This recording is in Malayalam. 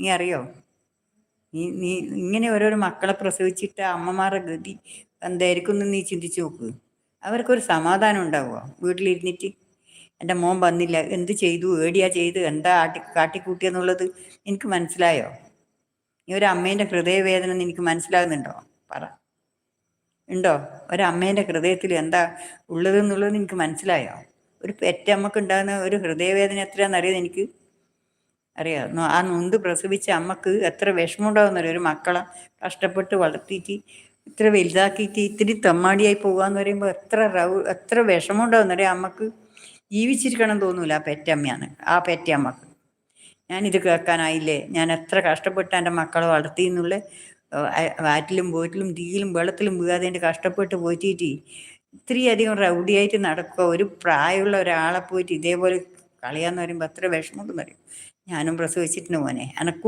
നീ അറിയോ? നീ ഇങ്ങനെ ഓരോരോ മക്കളെ പ്രസവിച്ചിട്ട് അമ്മമാരുടെ ഗതി എന്തായിരിക്കും എന്ന് നീ ചിന്തിച്ചു നോക്ക്. അവർക്കൊരു സമാധാനം ഉണ്ടാവുമോ വീട്ടിലിരുന്നിട്ട്? എൻ്റെ മോൻ വന്നില്ല, എന്ത് ചെയ്തു, ഏടിയാ ചെയ്ത്, എന്താ കാട്ടിക്കൂട്ടിയെന്നുള്ളത് എനിക്ക് മനസ്സിലായോ? ഈ ഒരു അമ്മേൻ്റെ ഹൃദയവേദന നിനക്ക് മനസ്സിലാകുന്നുണ്ടോ? പറ, ഉണ്ടോ? ഒരമ്മേൻ്റെ ഹൃദയത്തിൽ എന്താ ഉള്ളതെന്നുള്ളത് നിനക്ക് മനസ്സിലായോ? ഒരു പെറ്റമ്മക്ക് ഉണ്ടാകുന്ന ഒരു ഹൃദയവേദന എത്രയാണെന്നറിയാം എനിക്ക്. അറിയാം, ആ നൊന്ത് പ്രസവിച്ച അമ്മക്ക് എത്ര വിഷമം ഉണ്ടാകുന്നറിയോ? ഒരു മക്കളെ കഷ്ടപ്പെട്ട് വളർത്തിയിട്ട് ഇത്ര വലുതാക്കിയിട്ട് ഇത്തിരി തെമ്മാടിയായി പോകാന്ന് പറയുമ്പോൾ എത്ര വിഷമം ഉണ്ടാകുന്നറിയാം അമ്മക്ക്. ജീവിച്ചിരിക്കണം തോന്നൂല ആ പെറ്റമ്മയാണ്, ആ പെറ്റമ്മക്ക്. ഞാനിത് കേൾക്കാനായില്ലേ? ഞാൻ എത്ര കഷ്ടപ്പെട്ട് എൻ്റെ മക്കളെ വളർത്തി എന്നുള്ള വാറ്റിലും പോറ്റിലും തീയിലും വെള്ളത്തിലും വീഴാതെ എൻ്റെ കഷ്ടപ്പെട്ട് പോറ്റിയിട്ട് ഇത്രയധികം റൗഡിയായിട്ട് നടക്കുക. ഒരു പ്രായമുള്ള ഒരാളെ പോയിട്ട് ഇതേപോലെ കളയാന്ന് പറയുമ്പോൾ എത്ര വിഷമമുണ്ടെന്ന് പറയും. ഞാനും പ്രസവിച്ചിട്ടുണ്ട് മോനെ. എനക്കും